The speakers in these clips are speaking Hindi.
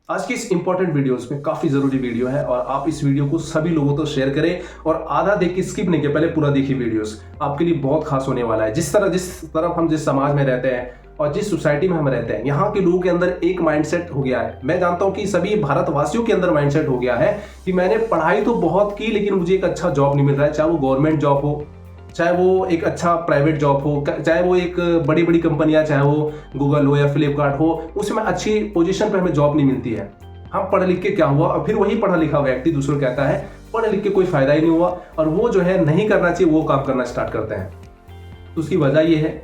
आज की इस इंपॉर्टेंट वीडियोस में काफी जरूरी वीडियो है और आप इस वीडियो को सभी लोगों तो शेयर करें और आधा देख के स्किप नहीं किया, पहले पूरा देखिए। वीडियोस आपके लिए बहुत खास होने वाला है। जिस तरफ हम जिस समाज में रहते हैं और जिस सोसाइटी में हम रहते हैं, यहाँ के लोगों के अंदर एक माइंडसेट हो गया है। मैं जानता हूँ कि सभी भारतवासियों के अंदर माइंडसेट हो गया है कि मैंने पढ़ाई तो बहुत की लेकिन मुझे एक अच्छा जॉब नहीं मिल रहा है, चाहे वो गवर्नमेंट जॉब हो, चाहे वो एक अच्छा प्राइवेट जॉब हो, चाहे वो एक बड़ी बड़ी कंपनियां, चाहे वो गूगल हो या फ्लिपकार्ट हो, उसमें अच्छी पोजीशन पे हमें जॉब नहीं मिलती है। हम पढ़ लिख के क्या हुआ, और फिर वही पढ़ा लिखा व्यक्ति दूसरों कहता है पढ़ लिख के कोई फायदा ही नहीं हुआ, और वो जो है नहीं करना चाहिए वो काम करना स्टार्ट करते हैं। तो उसकी वजह ये है,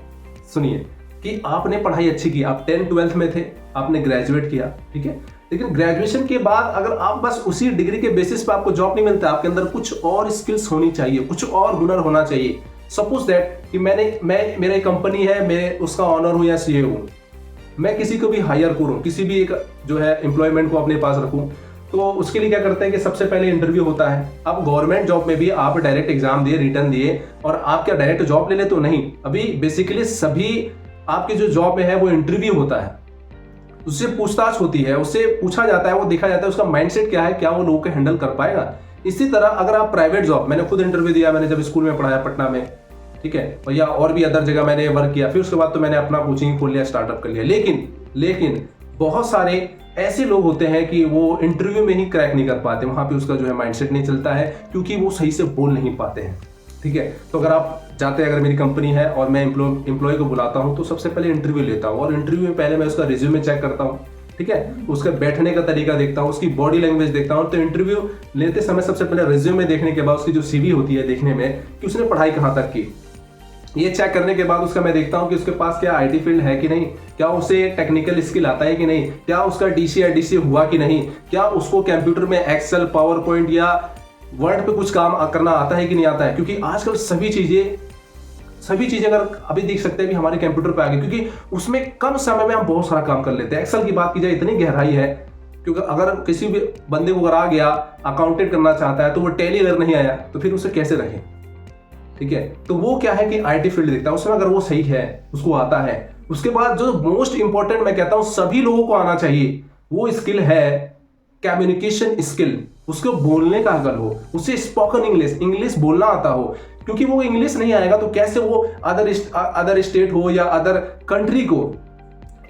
सुनिए, कि आपने पढ़ाई अच्छी की, आप 10th-12th में थे, आपने ग्रेजुएट किया, ठीक है, लेकिन ग्रेजुएशन के बाद अगर आप बस उसी डिग्री के बेसिस पे आपको जॉब नहीं मिलता, आपके अंदर कुछ और स्किल्स होनी चाहिए, कुछ और हुनर होना चाहिए। सपोज दैट कि मेरा एक कंपनी है, मैं उसका ऑनर हूं या सीए हूं, मैं किसी को भी हायर करूं, किसी भी एक जो है एम्प्लॉयमेंट को अपने पास रखूं, तो उसके लिए क्या करते हैं कि सबसे पहले इंटरव्यू होता है। अब गवर्नमेंट जॉब में भी आप डायरेक्ट एग्जाम दिए, रिटर्न दिए और आप क्या डायरेक्ट जॉब ले ले तो नहीं, अभी बेसिकली सभी आपके जो जॉब में है वो इंटरव्यू होता है, उससे पूछताछ होती है, उससे पूछा जाता है, वो देखा जाता है उसका माइंडसेट क्या है, क्या वो लोगों को हैंडल कर पाएगा। इसी तरह अगर आप प्राइवेट जॉब, मैंने खुद इंटरव्यू दिया, मैंने जब स्कूल में पढ़ाया पटना में, ठीक है, और या और भी अदर जगह मैंने वर्क किया, फिर उसके बाद तो मैंने अपना कोचिंग खोल लिया, स्टार्टअप कर लिया। लेकिन बहुत सारे ऐसे लोग होते हैं कि वो इंटरव्यू में ही क्रैक नहीं कर पाते, वहां पे उसका जो है माइंडसेट नहीं चलता है क्योंकि वो सही से बोल नहीं पाते हैं, ठीक है। तो अगर आप जाते हैं, अगर मेरी कंपनी है और मैं एम्प्लॉय को बुलाता हूं तो सबसे पहले इंटरव्यू लेता हूं, और इंटरव्यू में पहले मैं उसका रिज्यूमे चेक करता हूं, ठीक है, उसका बैठने का तरीका देखता हूं, उसकी बॉडी लैंग्वेज देखता हूं। तो इंटरव्यू लेते समय सबसे पहले रिज्यूमे देखने के बाद उसकी जो सीवी होती है देखने में कि उसने पढ़ाई कहां तक की, ये चेक करने के बाद उसका मैं देखता हूं कि उसके पास क्या आईटी फील्ड है कि नहीं, क्या उसे टेक्निकल स्किल आता है कि नहीं, क्या उसका डीसी या डीसी हुआ कि नहीं, क्या उसको कंप्यूटर में एक्सेल, पावर पॉइंट या वर्ड पे कुछ काम करना आता है कि नहीं आता है। क्योंकि आजकल सभी चीजें अगर अभी देख सकते हैं भी हमारे कंप्यूटर पे आ गई, क्योंकि उसमें कम समय में हम बहुत सारा काम कर लेते हैं। एक्सेल की बात की जाए, इतनी गहराई है, क्योंकि अगर किसी भी बंदे को अगर आ गया, अकाउंटेंट करना चाहता है, तो वो टैली अगर नहीं आया तो फिर उसे कैसे रखें, ठीक है। तो वो क्या है कि आईटी फील्ड देखता है, उसमें अगर वो सही है, उसको आता है। उसके बाद जो मोस्ट इंपॉर्टेंट मैं कहता हूं सभी लोगों को आना चाहिए, वो स्किल है कम्युनिकेशन स्किल। उसको बोलने का अकल हो, उसे स्पोकन इंग्लिश बोलना आता हो, क्योंकि वो इंग्लिश नहीं आएगा तो कैसे वो अदर स्टेट हो या अदर कंट्री को,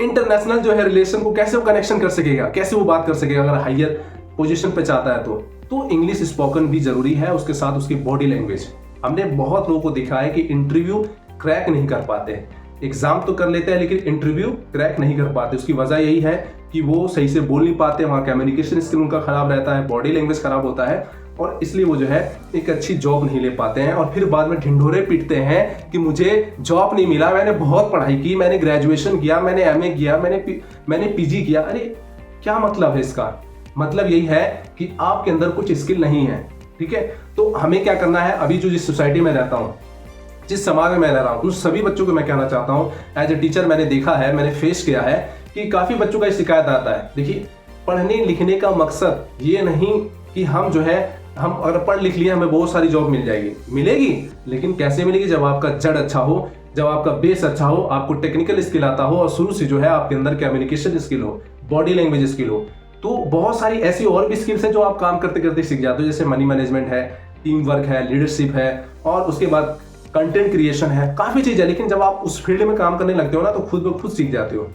इंटरनेशनल जो है रिलेशन को कैसे वो कनेक्शन कर सकेगा, कैसे वो बात कर सकेगा अगर हायर पोजीशन पे चाहता है तो इंग्लिश स्पोकन भी जरूरी है। उसके साथ उसकी बॉडी लैंग्वेज। हमने बहुत लोगों को देखा है कि इंटरव्यू क्रैक नहीं कर पाते, एग्जाम तो कर लेते हैं लेकिन इंटरव्यू क्रैक नहीं कर पाते। उसकी वजह यही है कि वो सही से बोल नहीं पाते, वहाँ कम्युनिकेशन स्किल उनका खराब रहता है, बॉडी लैंग्वेज खराब होता है, और इसलिए वो जो है एक अच्छी जॉब नहीं ले पाते हैं। और फिर बाद में ढिंढोरे पीटते हैं कि मुझे जॉब नहीं मिला, मैंने बहुत पढ़ाई की, मैंने ग्रेजुएशन किया, मैंने एमए किया, मैंने पीजी किया। अरे क्या मतलब है इसका? मतलब यही है कि आपके अंदर कुछ स्किल नहीं है, ठीक है। तो हमें क्या करना है, अभी जो जिस सोसाइटी में रहता हूँ, जिस समाज में मैं रह रहा हूँ, उन सभी बच्चों को मैं कहना चाहता हूँ, एज ए टीचर मैंने देखा है, मैंने फेस किया है कि काफी बच्चों का शिकायत आता है। देखिए, पढ़ने लिखने का मकसद ये नहीं कि हम जो है, हम अगर पढ़ लिख लिया हमें बहुत सारी जॉब मिलेगी, लेकिन कैसे मिलेगी? जब आपका जड़ अच्छा हो, जब आपका बेस अच्छा हो, आपको टेक्निकल स्किल आता हो और शुरू से जो है आपके अंदर कम्युनिकेशन स्किल हो, बॉडी लैंग्वेज स्किल हो। तो बहुत सारी ऐसी और भी स्किल्स हैं जो आप काम करते करते सीख जाते हो, जैसे मनी मैनेजमेंट है, टीम वर्क है, लीडरशिप है, और उसके बाद कंटेंट क्रिएशन है, काफी चीजें। लेकिन जब आप उस फील्ड में काम करने लगते हो ना तो खुद ब खुद सीख जाते हो।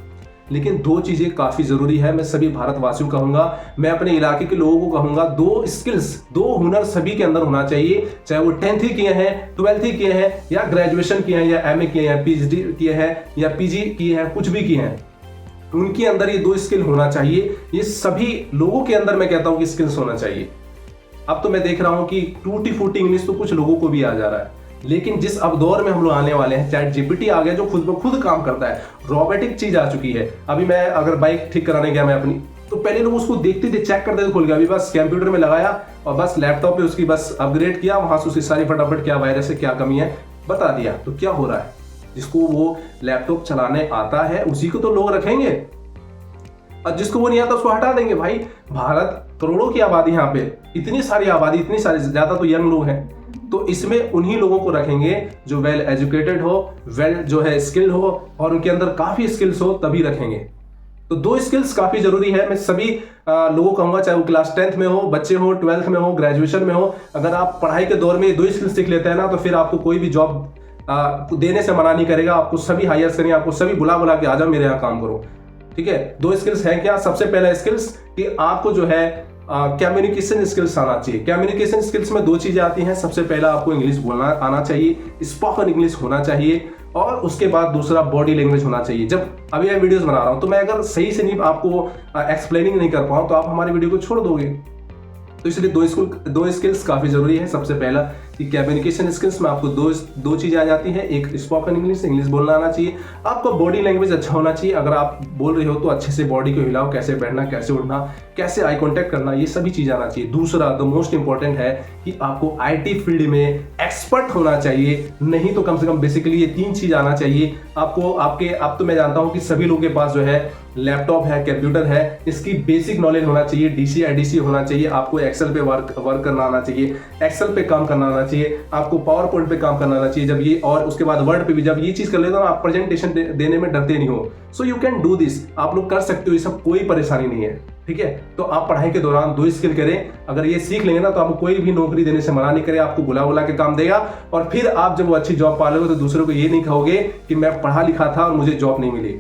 लेकिन दो चीजें काफी जरूरी है, मैं सभी भारतवासियों को कहूंगा, मैं अपने इलाके के लोगों को कहूंगा, दो स्किल्स, दो हुनर सभी के अंदर होना चाहिए। चाहे वो 10th ही किए हैं, 12th ही किए हैं, या ग्रेजुएशन किए हैं, या एमए किए हैं, पीएचडी किए हैं, या पीजी किए हैं, कुछ भी किए हैं, उनके अंदर ये दो स्किल होना चाहिए। ये सभी लोगों के अंदर मैं कहता हूं कि स्किल्स होना चाहिए। अब तो मैं देख रहा हूं कि टूटी फूटी इंग्लिश तो कुछ लोगों को भी आ जा रहा है, लेकिन जिस अब दौर में हम लोग आने वाले हैं, चैट जीपीटी आ गया जो खुद ब खुद काम करता है, रोबोटिक चीज आ चुकी है। अभी मैं अगर बाइक ठीक कराने गया मैं अपनी, तो पहले लोग उसको देखते थे, चेक करते थे, खुल गया, अभी बस कंप्यूटर में लगाया और बस लैपटॉप पे उसकी बस अपग्रेड किया, वहां से उसकी सारी फटाफट क्या वायरस है, क्या कमी है बता दिया। तो क्या हो रहा है, जिसको वो लैपटॉप चलाने आता है उसी को तो लोग रखेंगे, और जिसको वो नहीं आता उसको हटा देंगे। भाई, भारत करोड़ों की आबादी, यहाँ पे इतनी सारी आबादी, इतनी सारी, ज्यादा तो यंग लोग हैं, तो इसमें उन्हीं लोगों को रखेंगे जो वेल एजुकेटेड हो, वेल जो है स्किल्ड हो, और उनके अंदर काफी स्किल्स हो, तभी रखेंगे। तो 2 स्किल्स काफी जरूरी है। मैं सभी लोगों को कहूंगा, चाहे वो क्लास 10th में हो, बच्चे हो, 12th में हो, ग्रेजुएशन में हो, अगर आप पढ़ाई के दौर में 2 स्किल्स सीख लेते हैं ना, तो फिर आपको कोई भी जॉब देने से मना नहीं करेगा। आपको सभी हायर करेंगे, आपको सभी बुला बुला के आ जाओ मेरे यहाँ काम करो। ठीक है, 2 स्किल्स है क्या? सबसे पहला स्किल्स कि आपको जो है कम्युनिकेशन स्किल्स आना चाहिए। कम्युनिकेशन स्किल्स में 2 चीजें आती हैं। सबसे पहला आपको इंग्लिश बोलना आना चाहिए, स्पोकन इंग्लिश होना चाहिए, और उसके बाद दूसरा बॉडी लैंग्वेज होना चाहिए। जब अभी मैं वीडियोस बना रहा हूं तो मैं अगर सही से नहीं आपको एक्सप्लेनिंग नहीं कर पाऊं तो आप हमारी वीडियो को छोड़ दोगे। तो इसलिए 2 स्किल्स काफी जरूरी है। सबसे पहला कि कम्युनिकेशन स्किल्स में आपको दो चीजें आ जाती हैं, एक स्पोकन इंग्लिश बोलना आना चाहिए, आपको बॉडी लैंग्वेज अच्छा होना चाहिए। अगर आप बोल रहे हो तो अच्छे से बॉडी को हिलाओ, कैसे बैठना, कैसे उठना, कैसे आई कांटेक्ट करना, ये सभी चीजें आना चाहिए। दूसरा द मोस्ट इंपॉर्टेंट है कि आपको आईटी फील्ड में एक्सपर्ट होना चाहिए, नहीं तो कम से कम बेसिकली ये 3 चीज आना चाहिए आपको। अब तो मैं जानता हूं कि सभी लोगों के पास जो है लैपटॉप है, कंप्यूटर है, इसकी बेसिक नॉलेज होना चाहिए, डीसी आईडीसी होना चाहिए, आपको एक्सेल पे वर्क करना आना चाहिए, एक्सेल पे काम करना आना चाहिए, आपको पावर पॉइंट पे काम करना आना चाहिए। जब ये, और उसके बाद वर्ड पे भी जब ये चीज कर लेते हो ना, आप प्रेजेंटेशन देने में डरते नहीं हो। So you can do this, आप लोग कर सकते हो, ये सब कोई परेशानी नहीं है। ठीक है, तो आप पढ़ाई के दौरान 2 स्किल करें। अगर ये सीख लेंगे ना तो आपको कोई भी नौकरी देने से मना नहीं करे, आपको बुला बुला के काम देगा। और फिर आप जब वो अच्छी जॉब पा लोगे तो दूसरों को ये नहीं कहोगे कि मैं पढ़ा लिखा था और मुझे जॉब नहीं मिली।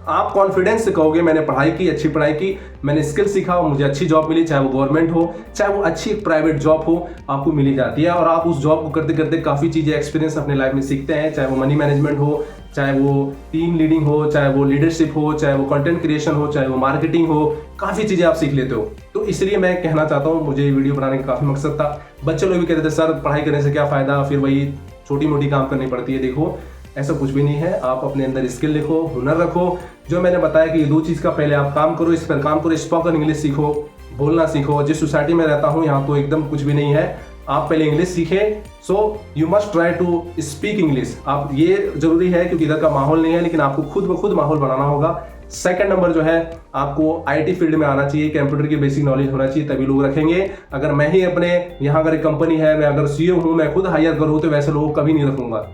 आप कॉन्फिडेंस से कहोगे मैंने पढ़ाई की, अच्छी पढ़ाई की, मैंने स्किल सीखा और मुझे अच्छी जॉब मिली, चाहे वो गवर्नमेंट हो, चाहे वो अच्छी प्राइवेट जॉब हो, आपको मिली जाती है। और आप उस जॉब को करते करते काफ़ी चीज़ें एक्सपीरियंस अपने लाइफ में सीखते हैं, चाहे वो मनी मैनेजमेंट हो, चाहे वो टीम लीडिंग हो, चाहे वो लीडरशिप हो, चाहे वो कंटेंट क्रिएशन हो, चाहे वो मार्केटिंग हो, काफ़ी चीज़ें आप सीख लेते हो। तो इसलिए मैं कहना चाहता हूँ, मुझे ये वीडियो बनाने का काफ़ी मकसद था। बच्चे लोग भी कहते थे सर पढ़ाई करने से क्या फ़ायदा, फिर वही छोटी मोटी काम करनी पड़ती है। देखो ऐसा कुछ भी नहीं है, आप अपने अंदर स्किल लिखो, हुनर रखो। जो मैंने बताया कि ये 2 चीज़ का पहले आप काम करो, इस पर काम करो, स्पोकन इंग्लिश सीखो, बोलना सीखो। जिस सोसाइटी में रहता हूँ यहाँ तो एकदम कुछ भी नहीं है, आप पहले इंग्लिश सीखें। So you must try to speak English. आप, ये जरूरी है क्योंकि इधर का माहौल नहीं है, लेकिन आपको खुद ब खुद माहौल बनाना होगा। सेकंड नंबर जो है, आपको आईटी फील्ड में आना चाहिए, कंप्यूटर की बेसिक नॉलेज होना चाहिए, तभी लोग रखेंगे। अगर मैं ही अपने यहाँ अगर एक कंपनी है, मैं अगर सीईओ हूँ, मैं खुद हायर करूँ तो वैसे लोगों को कभी नहीं रखूंगा।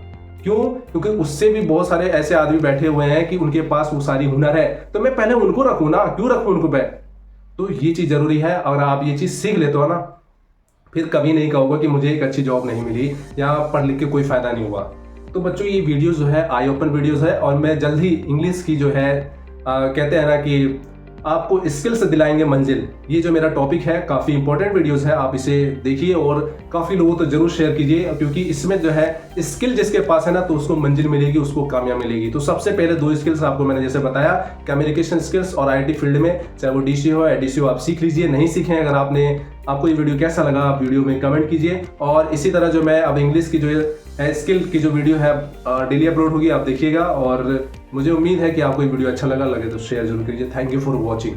क्यों? क्योंकि उससे भी बहुत सारे ऐसे आदमी बैठे हुए हैं कि उनके पास वो सारी हुनर है, तो मैं पहले उनको रखूं ना, क्यों रखूं उनको पे? तो ये चीज जरूरी है। अगर आप ये चीज सीख लेते हो ना, फिर कभी नहीं कहोगे कि मुझे एक अच्छी जॉब नहीं मिली या पढ़ लिख के कोई फायदा नहीं हुआ। तो बच्चों ये वीडियोस जो है आई ओपन वीडियोस है, और मैं जल्द ही इंग्लिश की जो है कहते हैं ना कि आपको स्किल्स दिलाएंगे मंजिल, ये जो मेरा टॉपिक है काफ़ी इंपॉर्टेंट वीडियोस है, आप इसे देखिए और काफ़ी लोगों तो जरूर शेयर कीजिए, क्योंकि इसमें जो है स्किल जिसके पास है ना तो उसको मंजिल मिलेगी, उसको कामयाब मिलेगी। तो सबसे पहले 2 स्किल्स आपको मैंने जैसे बताया, कम्युनिकेशन स्किल्स और आईटी फील्ड में, चाहे वो डीसी हो एडीसी हो, आप सीख लीजिए। नहीं सीखें, अगर आपको ये वीडियो कैसा लगा आप वीडियो में कमेंट कीजिए। और इसी तरह जो मैं अब इंग्लिश की जो स्किल की जो वीडियो है डेली अपलोड होगी, आप देखिएगा। और मुझे उम्मीद है कि आपको ये वीडियो अच्छा लगे तो शेयर जरूर कीजिए। Thank you for watching.